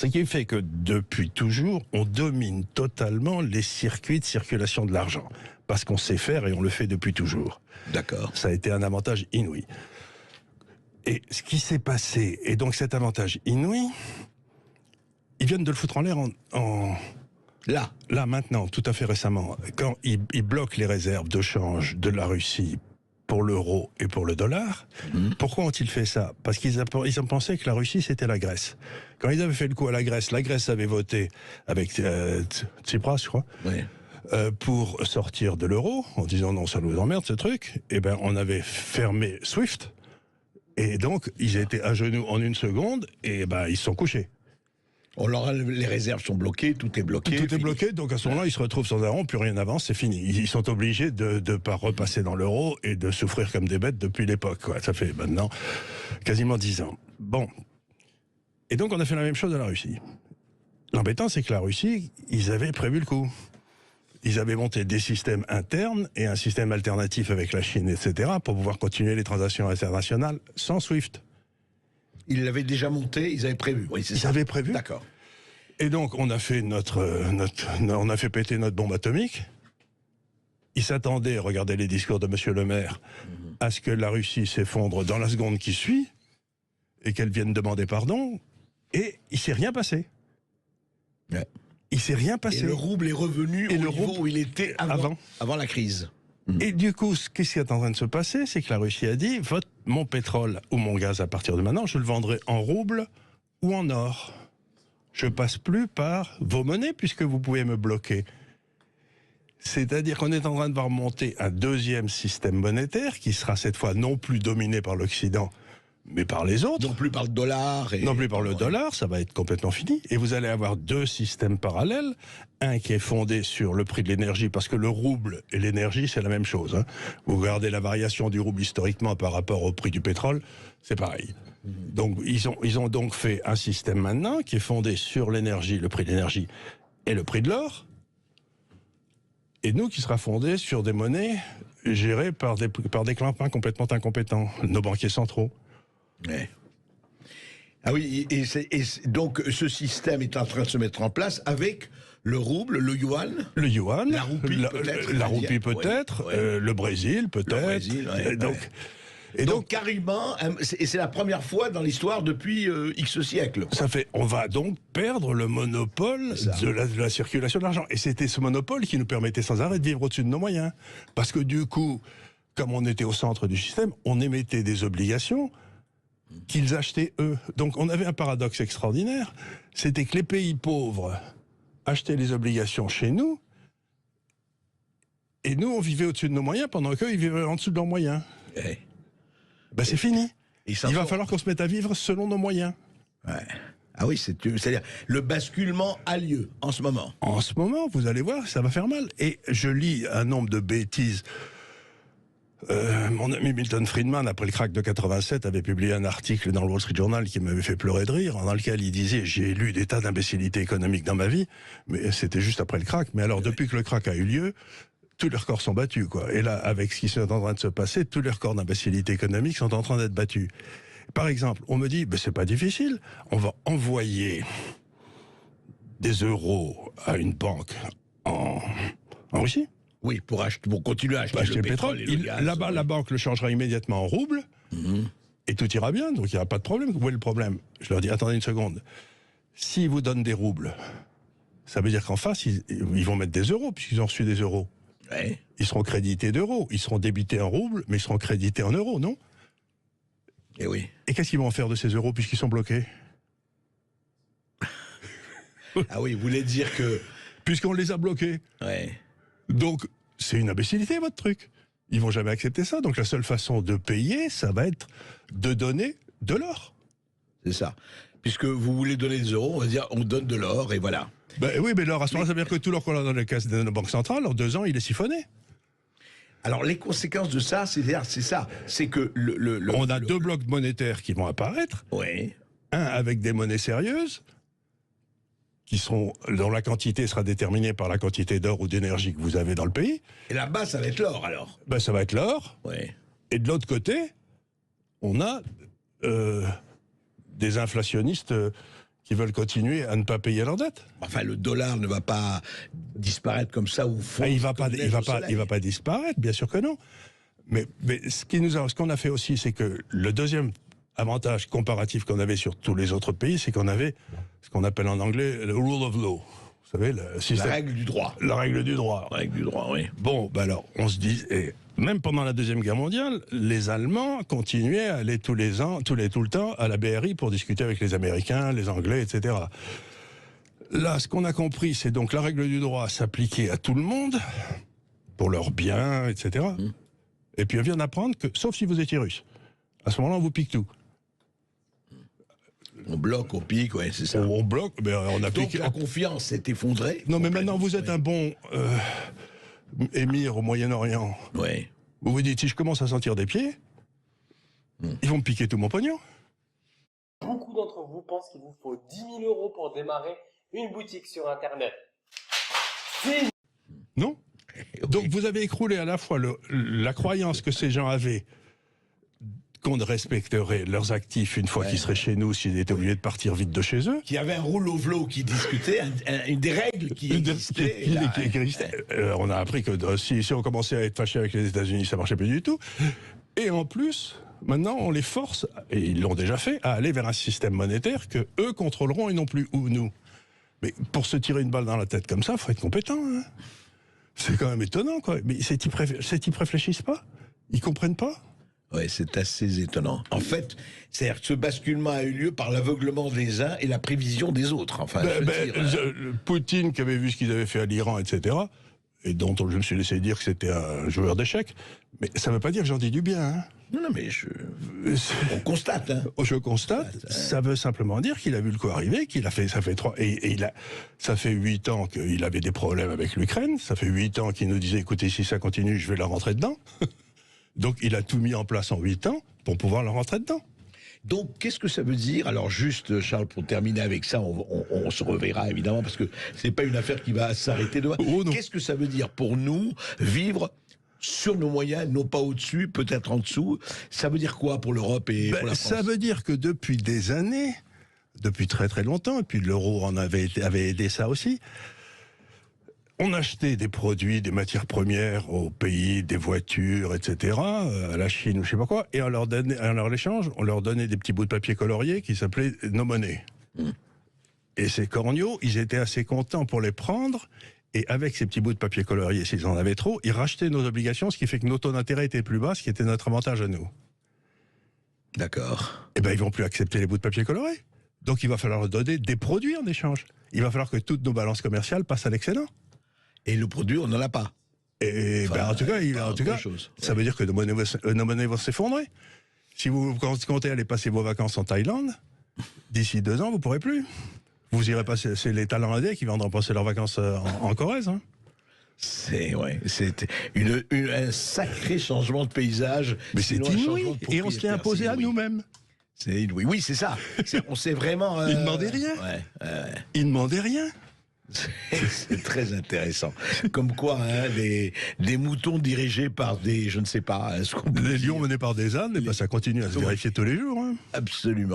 Ce qui fait que depuis toujours, on domine totalement les circuits de circulation de l'argent. Parce qu'on sait faire et on le fait depuis toujours. D'accord. Ça a été un avantage inouï. Et ce qui s'est passé, et donc cet avantage inouï, ils viennent de le foutre en l'air Là, maintenant, tout à fait récemment, quand ils bloquent les réserves de change de la Russie pour l'euro et pour le dollar. Pourquoi ont-ils fait ça? Parce qu'ils ont pensé que la Russie, c'était la Grèce. Quand ils avaient fait le coup à la Grèce avait voté avec Tsipras, je crois, Oui. pour sortir de l'euro, en disant non, ça nous emmerde ce truc. Eh ben, on avait fermé SWIFT, et donc ils étaient à genoux en une seconde, et ben, ils se sont couchés. Les réserves sont bloquées, tout est bloqué. Tout est bloqué, donc à ce moment-là, ils se retrouvent sans un rond, plus rien n'avance, c'est fini. Ils sont obligés de ne pas repasser dans l'euro et de souffrir comme des bêtes depuis l'époque, quoi. Ça fait maintenant quasiment 10 ans. Bon. Et donc on a fait la même chose à la Russie. L'embêtant, c'est que la Russie, ils avaient prévu le coup. Ils avaient monté des systèmes internes et un système alternatif avec la Chine, etc., pour pouvoir continuer les transactions internationales sans SWIFT. Ils l'avaient déjà monté, ils avaient prévu. Oui, c'est ça. Ils avaient prévu. D'accord. Et donc, on a fait on a fait péter notre bombe atomique. Ils s'attendaient, regardez les discours de M. Le Maire, à ce que la Russie s'effondre dans la seconde qui suit, et qu'elle vienne demander pardon, et il s'est rien passé. Ouais. Il s'est rien passé. Et le rouble est revenu au niveau où il était avant la crise. Et du coup, ce qui est en train de se passer, c'est que la Russie a dit, mon pétrole ou mon gaz, à partir de maintenant, je le vendrai en rouble ou en or. Je passe plus par vos monnaies, puisque vous pouvez me bloquer. C'est-à-dire qu'on est en train de voir monter un deuxième système monétaire, qui sera cette fois non plus dominé par l'Occident, mais par les autres. Non plus par le dollar. Non plus par le dollar, ça va être complètement fini. Et vous allez avoir deux systèmes parallèles. Un qui est fondé sur le prix de l'énergie, parce que le rouble et l'énergie, c'est la même chose. Hein. Vous regardez la variation du rouble historiquement par rapport au prix du pétrole, c'est pareil. Donc ils ont donc fait un système maintenant qui est fondé sur l'énergie, le prix de l'énergie et le prix de l'or. Et nous, qui sera fondé sur des monnaies gérées par des clampins complètement incompétents, nos banquiers centraux. Ouais. Ah oui, donc ce système est en train de se mettre en place avec le rouble, le yuan, la roupie peut-être, le Brésil peut-être. Et donc carrément, et c'est la première fois dans l'histoire depuis X siècles. On va donc perdre le monopole de la circulation de l'argent. Et c'était ce monopole qui nous permettait sans arrêt de vivre au-dessus de nos moyens. Parce que du coup, comme on était au centre du système, on émettait des obligations qu'ils achetaient eux. Donc on avait un paradoxe extraordinaire, c'était que les pays pauvres achetaient les obligations chez nous, et nous on vivait au-dessus de nos moyens, pendant qu'eux ils vivaient en dessous de leurs moyens. Ben c'est fini. Il va falloir qu'on se mette à vivre selon nos moyens. Ouais. Ah oui, c'est-à-dire le basculement a lieu en ce moment. En ce moment, vous allez voir, ça va faire mal. Et je lis un nombre de bêtises. Mon ami Milton Friedman, après le crack de 87, avait publié un article dans le Wall Street Journal qui m'avait fait pleurer de rire, dans lequel il disait « J'ai lu des tas d'imbécilités économiques dans ma vie, mais c'était juste après le crack. Mais alors, depuis que le crack a eu lieu, tous les records sont battus, quoi. Et là, avec ce qui est en train de se passer, tous les records d'imbécilité économique sont en train d'être battus. Par exemple, on me dit « c'est pas difficile, on va envoyer des euros à une banque en Russie. » Oui, pour continuer à acheter le pétrole et le gaz. Là-bas, la banque le changera immédiatement en rouble, et tout ira bien, donc il n'y aura pas de problème. Où est le problème? Je leur dis, attendez une seconde. S'ils vous donnent des roubles, ça veut dire qu'en face, ils vont mettre des euros, puisqu'ils ont reçu des euros. Ouais. Ils seront crédités d'euros. Ils seront débités en roubles, mais ils seront crédités en euros, non? Et oui. Et qu'est-ce qu'ils vont en faire de ces euros, puisqu'ils sont bloqués? Ah oui, vous voulez dire que... Puisqu'on les a bloqués. Ouais. Donc, c'est une imbécilité, votre truc. Ils vont jamais accepter ça. Donc, la seule façon de payer, ça va être de donner de l'or. C'est ça. Puisque vous voulez donner des euros, on va dire, on donne de l'or, et voilà. Ben oui, mais l'or, à ce moment-là, ça veut dire que tout l'or qu'on a dans les caisses de nos banques centrales, en 2 ans, il est siphonné. Alors, les conséquences de ça, c'est ça. C'est que on a 2 blocs monétaires qui vont apparaître. Oui. Un avec des monnaies sérieuses, dont la quantité sera déterminée par la quantité d'or ou d'énergie que vous avez dans le pays. Et là-bas, ça va être l'or, alors? Ben, ça va être l'or. Oui. Et de l'autre côté, on a des inflationnistes qui veulent continuer à ne pas payer leurs dettes. Enfin, le dollar ne va pas disparaître comme ça ou fondre. Il va pas disparaître, bien sûr que non. Mais ce qu'on a fait aussi, c'est que le deuxième avantage comparatif qu'on avait sur tous les autres pays, c'est qu'on avait ce qu'on appelle en anglais le rule of law. Vous savez, le système, la règle du droit. La règle du droit. La règle du droit, oui. Bon, ben alors, on se dit, et même pendant la Deuxième Guerre mondiale, les Allemands continuaient à aller tout le temps à la BRI pour discuter avec les Américains, les Anglais, etc. Là, ce qu'on a compris, c'est donc la règle du droit s'appliquer à tout le monde, pour leurs biens, etc. Et puis on vient d'apprendre que, sauf si vous étiez russe, à ce moment-là, on vous pique tout. On bloque, on pique, ouais, c'est ça. On bloque, mais on applique. Donc la confiance s'est effondrée. Non, mais maintenant vous êtes un bon émir au Moyen-Orient. Oui. Vous vous dites, si je commence à sentir des pieds, ils vont me piquer tout mon pognon. Beaucoup d'entre vous pensent qu'il vous faut 10 000 € pour démarrer une boutique sur Internet. Non. Donc vous avez écroulé à la fois la croyance que ces gens avaient qu'on respecterait leurs actifs une fois qu'ils seraient chez nous s'ils étaient obligés de partir vite de chez eux. Qui avait un rule of law qui discutait, une des règles qui existait. On a appris que si on commençait à être fâché avec les États-Unis, ça marchait plus du tout. Et en plus, maintenant, on les force, et ils l'ont déjà fait, à aller vers un système monétaire que eux contrôleront et non plus nous. Mais pour se tirer une balle dans la tête comme ça, il faut être compétent. Hein. C'est quand même étonnant, quoi. Mais ces types réfléchissent pas. Ils comprennent pas. Oui, c'est assez étonnant. En fait, c'est-à-dire que ce basculement a eu lieu par l'aveuglement des uns et la prévision des autres. Enfin, Poutine, qui avait vu ce qu'ils avaient fait à l'Iran, etc., et dont je me suis laissé dire que c'était un joueur d'échecs, mais ça ne veut pas dire que j'en dis du bien. Hein. Non, mais on constate. Hein. Je constate. Ça veut simplement dire qu'il a vu le coup arriver, qu'il a fait, ça fait 8 ans qu'il avait des problèmes avec l'Ukraine. Ça fait 8 ans qu'il nous disait, écoutez, si ça continue, je vais la rentrer dedans. Donc il a tout mis en place en 8 ans pour pouvoir la rentrer dedans. Donc qu'est-ce que ça veut dire? Alors juste, Charles, pour terminer avec ça, on se reverra évidemment, parce que c'est pas une affaire qui va s'arrêter demain. Qu'est-ce que ça veut dire pour nous, vivre sur nos moyens, non pas au-dessus, peut-être en dessous? Ça veut dire quoi pour l'Europe et pour la France? Ça veut dire que depuis des années, depuis très très longtemps, et puis l'euro avait aidé ça aussi, on achetait des produits, des matières premières au pays, des voitures, etc., à la Chine ou je sais pas quoi, et en leur échange, on leur donnait des petits bouts de papier coloriés qui s'appelaient nos monnaies. Et ces corneaux, ils étaient assez contents pour les prendre, et avec ces petits bouts de papier coloriés, s'ils en avaient trop, ils rachetaient nos obligations, ce qui fait que nos taux d'intérêt étaient plus bas, ce qui était notre avantage à nous. D'accord. Eh bien, ils vont plus accepter les bouts de papier colorés. Donc il va falloir leur donner des produits en échange. Il va falloir que toutes nos balances commerciales passent à l'excédent. Et le produit, on n'en a pas. Et en tout cas, ça veut dire que nos monnaies vont s'effondrer. Si vous comptez aller passer vos vacances en Thaïlande, d'ici 2 ans, vous ne pourrez plus. Vous irez passer, c'est les Thaïlandais qui viendront passer leurs vacances en Corrèze. Hein. C'est un sacré changement de paysage. Mais c'est inouï, et on se l'est imposé à nous-mêmes. C'est inouï. Oui, c'est ça. On s'est vraiment... Ils ne demandaient rien. Ils ne demandaient rien. C'est très intéressant. Comme quoi, hein, des moutons dirigés par des, je ne sais pas... Des lions menés par des ânes, et ben ça continue à se vérifier tous les jours. Hein. Absolument.